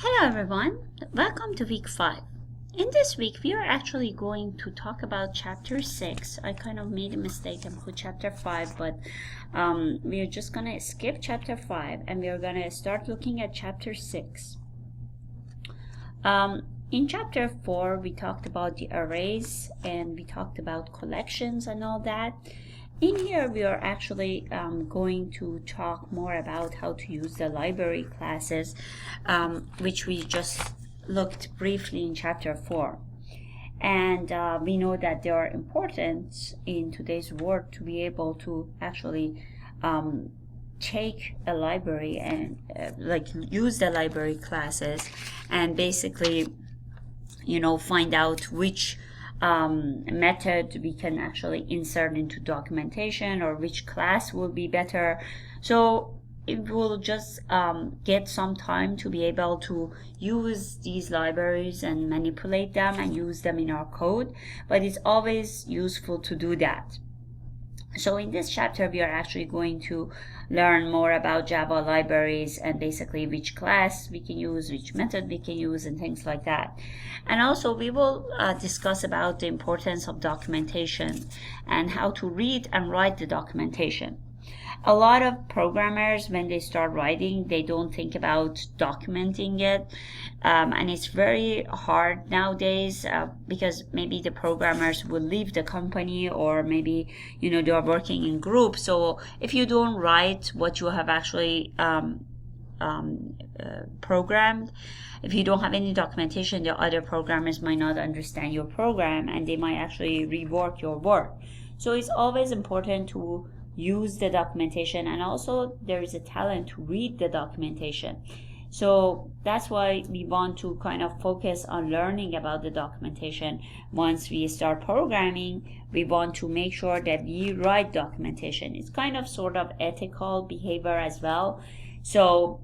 Hello everyone, welcome to week 5. In this week we are actually going to talk about chapter 6. I kind of made a mistake and put chapter 5, but we are just going to skip chapter 5 and we are going to start looking at chapter 6. In chapter 4 we talked about the arrays and we talked about collections and all that. In here we are actually going to talk more about how to use the library classes, which we just looked briefly in chapter 4. And we know that they are important in today's world to be able to actually take a library and use the library classes and basically find out which method we can actually insert into documentation or which class will be better. So it will just get some time to be able to use these libraries and manipulate them and use them in our code, but it's always useful to do that. So in this chapter we are actually going to learn more about Java libraries and basically which class we can use, which method we can use, and things like that. And also we will discuss about the importance of documentation and how to read and write the documentation. A lot of programmers, when they start writing, they don't think about documenting it, and it's very hard nowadays because maybe the programmers will leave the company, or maybe they are working in groups. So if you don't write what you have actually programmed, if you don't have any documentation, the other programmers might not understand your program and they might actually rework your work. So it's always important to use the documentation, and also there is a talent to read the documentation. So that's why we want to kind of focus on learning about the documentation. Once we start programming, we want to make sure that we write documentation. It's kind of sort of ethical behavior as well. So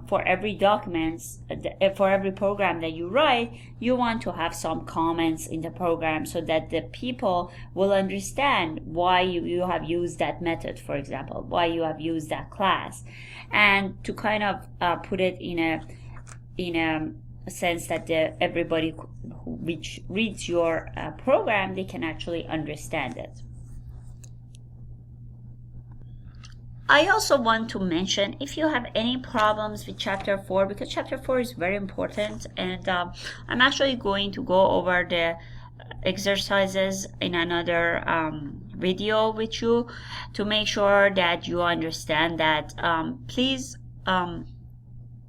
for every for every program that you write, you want to have some comments in the program so that the people will understand why you have used that method, for example, why you have used that class, and to kind of put it in a sense that everybody which reads your program, they can actually understand it. I also want to mention, if you have any problems with chapter 4, because chapter 4 is very important, and I'm actually going to go over the exercises in another video with you to make sure that you understand that. Please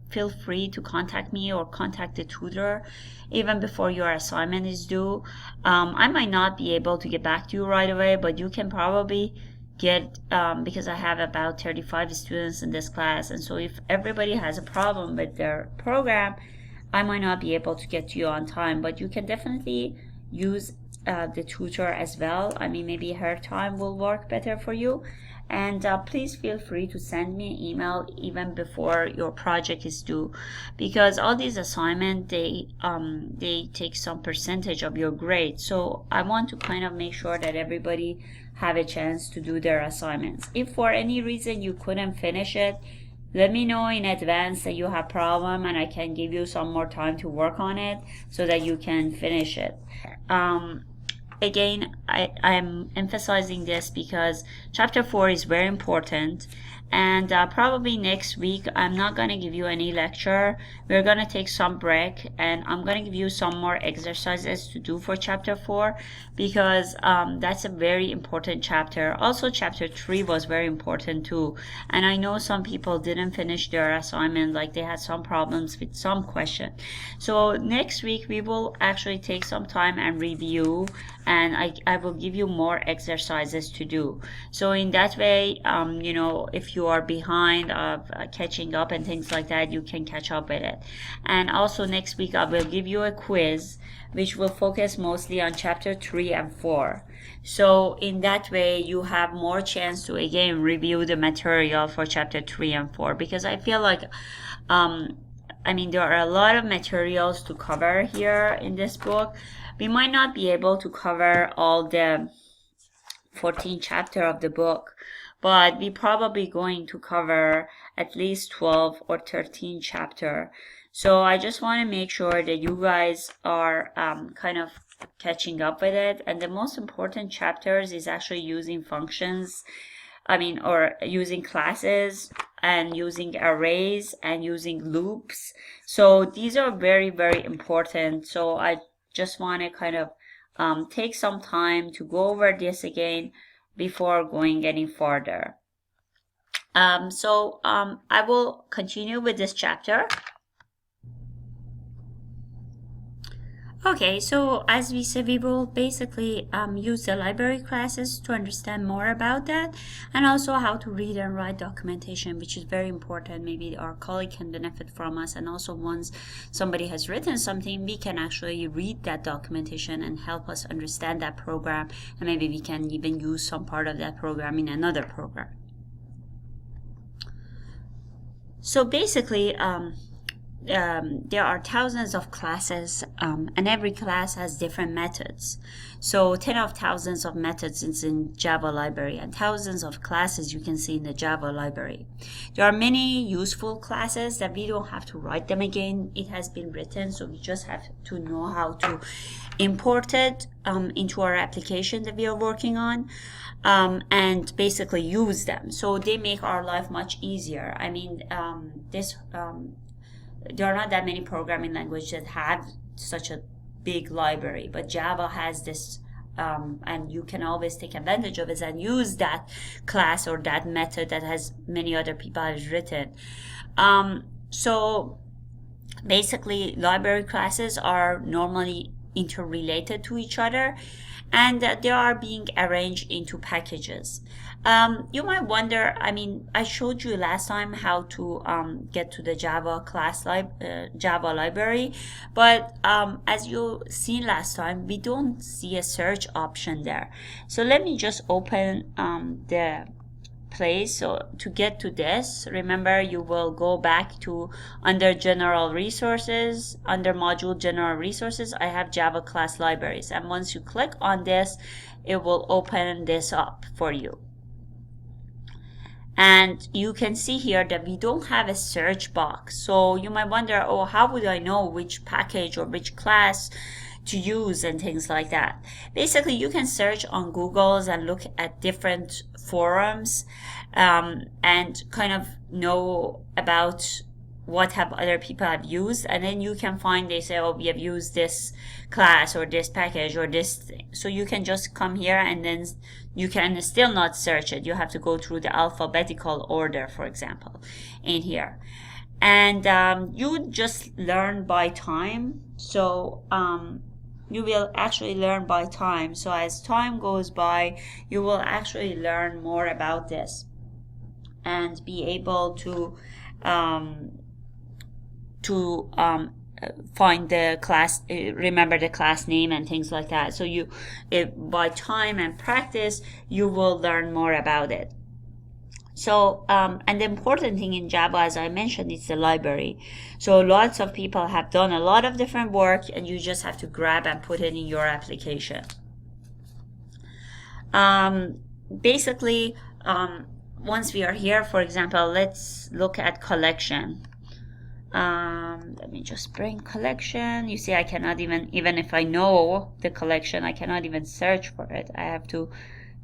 feel free to contact me or contact the tutor even before your assignment is due. I might not be able to get back to you right away, but you can probably get because I have about 35 students in this class, and so if everybody has a problem with their program, I might not be able to get to you on time, but you can definitely use the tutor as well. I mean, maybe her time will work better for you. And please feel free to send me an email even before your project is due, because all these assignments, they take some percentage of your grade. So I want to kind of make sure that everybody have a chance to do their assignments. If for any reason you couldn't finish it, let me know in advance that you have problem, and I can give you some more time to work on it so that you can finish it. Again, I'm emphasizing this because chapter 4 is very important, and probably next week I'm not going to give you any lecture. We're going to take some break, and I'm going to give you some more exercises to do for chapter 4, because that's a very important chapter. Also, chapter 3 was very important too, and I know some people didn't finish their assignment, like they had some problems with some question. So next week we will actually take some time and review, and I will give you more exercises to do. So in that way, if you are behind of catching up and things like that, you can catch up with it. And also next week I will give you a quiz which will focus mostly on chapter 3 and 4. So in that way you have more chance to again review the material for chapter 3 and 4, because I feel like there are a lot of materials to cover here in this book. We might not be able to cover all the 14 chapter of the book, but we're probably going to cover at least 12 or 13 chapter. So I just want to make sure that you guys are kind of catching up with it. And the most important chapters is actually using functions, or using classes and using arrays and using loops. So these are very, very important. So I just want to kind of take some time to go over this again before going any further. I will continue with this chapter. Okay, so as we said, we will basically use the library classes to understand more about that, and also how to read and write documentation, which is very important. Maybe our colleague can benefit from us, and also once somebody has written something, we can actually read that documentation and help us understand that program, and maybe we can even use some part of that program in another program. So basically, there are thousands of classes, and every class has different methods. So 10 of thousands of methods is in Java library, and thousands of classes you can see in the Java library. There are many useful classes that we don't have to write them again. It has been written, so we just have to know how to import it into our application that we are working on, and basically use them. So they make our life much easier. There are not that many programming languages that have such a big library, but Java has this, and you can always take advantage of it and use that class or that method that has many other people have written. So basically, library classes are normally interrelated to each other, and they are being arranged into packages. You might wonder, I showed you last time how to get to the Java Java library, but as you seen last time, we don't see a search option there. So let me just open the place. So to get to this, remember, you will go back to under general resources, under module general resources, I have Java class libraries, and once you click on this, it will open this up for you. And you can see here that we don't have a search box. So you might wonder, oh, how would I know which package or which class to use and things like that? Basically, you can search on Google's and look at different forums and kind of know about what have other people have used, and then you can find, they say, oh, we have used this class or this package or this thing. So you can just come here, and then you can still not search it. You have to go through the alphabetical order, for example, in here. And you just learn by time. So you will actually learn by time. So as time goes by, you will actually learn more about this and be able to find the class, remember the class name and things like that. So by time and practice, you will learn more about it. So, and the important thing in Java, as I mentioned, is the library. So lots of people have done a lot of different work, and you just have to grab and put it in your application. Basically, once we are here, for example, let's look at collection. Let me just bring collection. You see, I cannot even if I know the collection, I cannot even search for it. I have to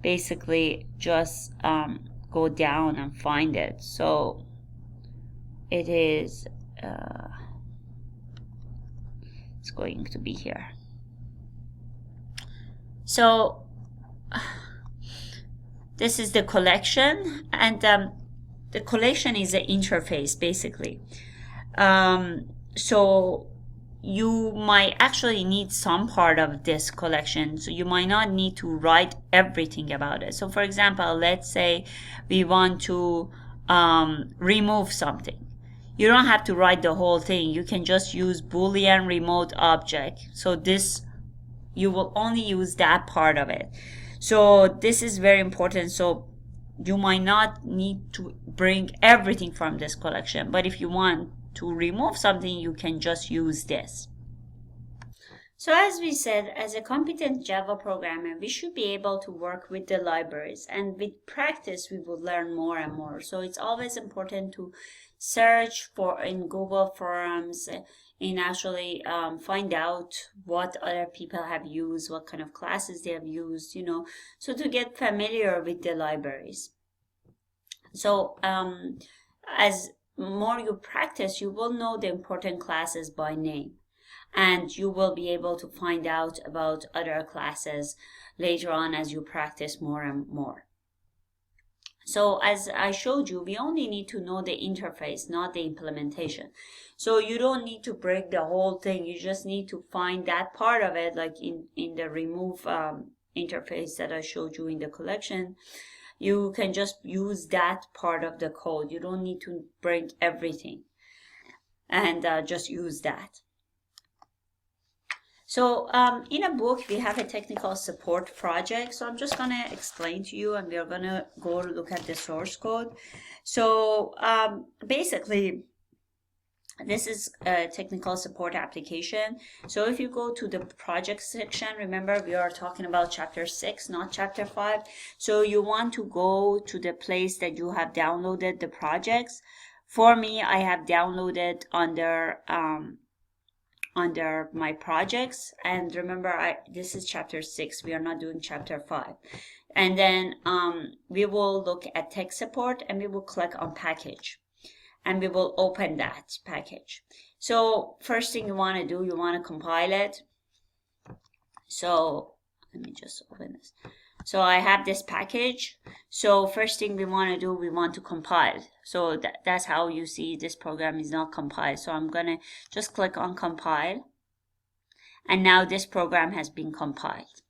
basically just go down and find it. So it is it's going to be here. So this is the collection, and the collection is an interface basically. So you might actually need some part of this collection. So you might not need to write everything about it. So for example, let's say we want to remove something. You don't have to write the whole thing. You can just use Boolean remote object. So this, you will only use that part of it. So this is very important. So you might not need to bring everything from this collection, but if you want to remove something, you can just use this. So as we said, as a competent Java programmer, we should be able to work with the libraries, and with practice we will learn more and more. So it's always important to search for in Google forums, and actually find out what other people have used, what kind of classes they have used, so to get familiar with the libraries. So as more you practice, you will know the important classes by name, and you will be able to find out about other classes later on as you practice more and more. So as I showed you, we only need to know the interface, not the implementation. So you don't need to break the whole thing. You just need to find that part of it, like in the remove interface that I showed you in the collection. You can just use that part of the code. You don't need to break everything and just use that. So in a book, we have a technical support project. So I'm just going to explain to you, and we're going to go look at the source code. So basically, this is a technical support application. So if you go to the project section, remember we are talking about chapter 6, not chapter 5. So you want to go to the place that you have downloaded the projects. For me, I have downloaded under my projects, and remember this is chapter 6, we are not doing chapter 5. And then we will look at tech support, and we will click on package, and we will open that package. So first thing you want to do, you want to compile it. So let me just open this. So I have this package. So first thing we want to do, we want to compile. So that's how you see this program is not compiled. So I'm going to just click on compile. And now this program has been compiled.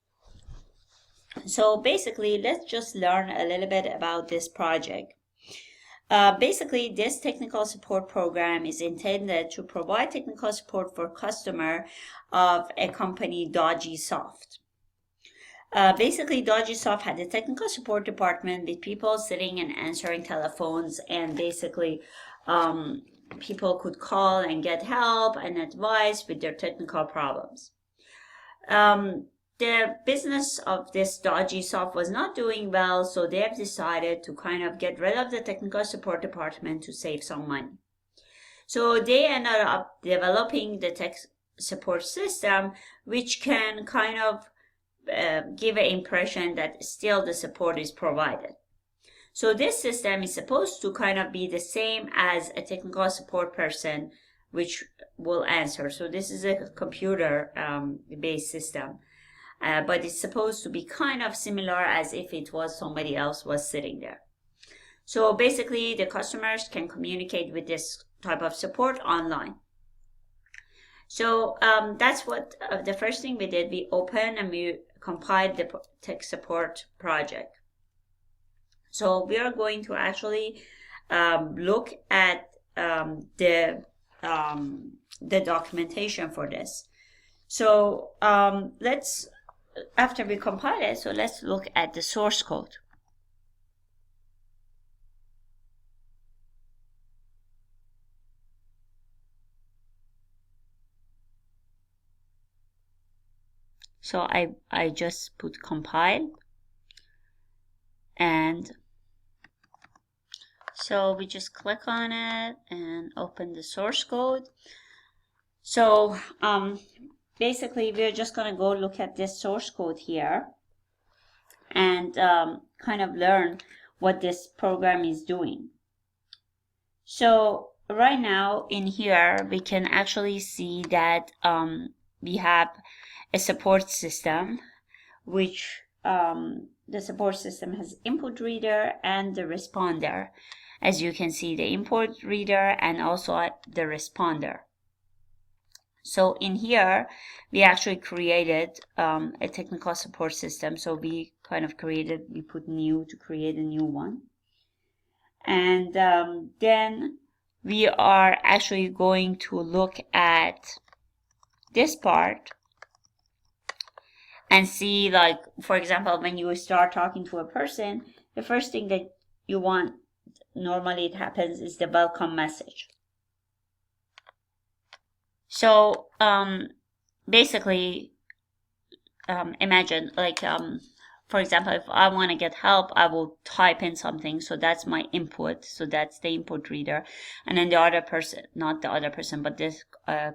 So basically, let's just learn a little bit about this project. Basically, this technical support program is intended to provide technical support for customer of a company, Dojisoft. Basically, Dojisoft had a technical support department with people sitting and answering telephones, and basically people could call and get help and advice with their technical problems. The business of this Dojisoft was not doing well, so they have decided to kind of get rid of the technical support department to save some money. So they ended up developing the tech support system, which can kind of give an impression that still the support is provided. So this system is supposed to kind of be the same as a technical support person, which will answer. So this is a computer based system, but it's supposed to be kind of similar as if it was somebody else was sitting there. So basically, the customers can communicate with this type of support online. So that's what the first thing we did. We opened and we compiled the tech support project. So we are going to actually look at the documentation for this. So let's, after we compile it, so let's look at the source code. So I just put compile, and so we just click on it and open the source code. So basically we're just going to go look at this source code here and kind of learn what this program is doing. So right now in here we can actually see that we have a support system, which the support system has input reader and the responder. As you can see, the input reader and also the responder. So in here, we actually created a technical support system. So we kind of we put new to create a new one. And then we are actually going to look at this part and see, like, for example, when you start talking to a person, the first thing that you want, normally it happens, is the welcome message. So basically, imagine like for example, if I want to get help, I will type in something. So that's my input. So that's the input reader. And then the other person, not the other person, but this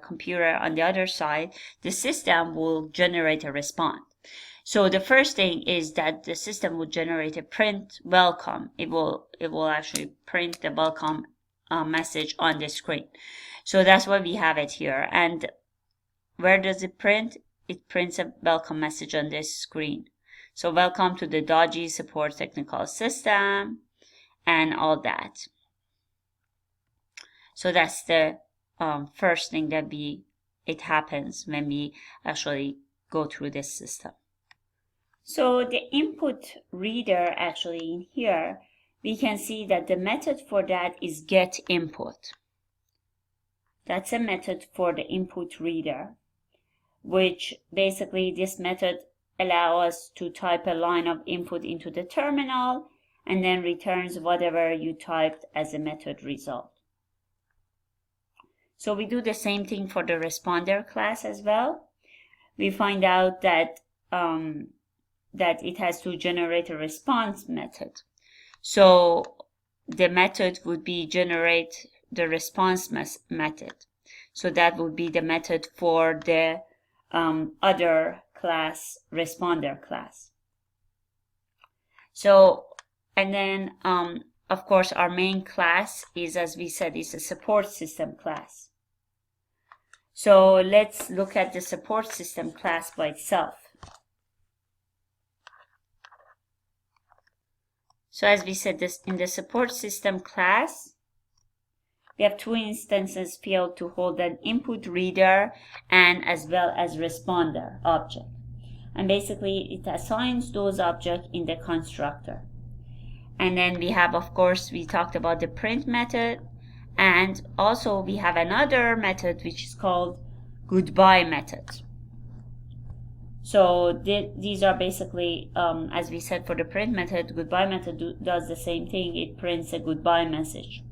computer on the other side, the system will generate a response. So the first thing is that the system will generate a print welcome. It will actually print the welcome message on the screen. So that's why we have it here. And where does it print? It prints a welcome message on this screen. So welcome to the Dodgy Support Technical System and all that. So that's the first thing that it happens when we actually go through this system. So the input reader, actually in here, we can see that the method for that is get input. That's a method for the input reader, which basically this method allows us to type a line of input into the terminal and then returns whatever you typed as a method result. So we do the same thing for the responder class as well. We find out that that it has to generate a response method. So the method would be generate the response method. So that would be the method for the other class, responder class. So, and then of course our main class is, as we said, is a support system class. So let's look at the support system class by itself. So as we said, this in the support system class, we have two instances field to hold an input reader and as well as responder object. And basically it assigns those objects in the constructor. And then we have, of course, we talked about the print method, and also we have another method which is called goodbye method. So these are basically, as we said, for the print method, goodbye method does the same thing. It prints a goodbye message.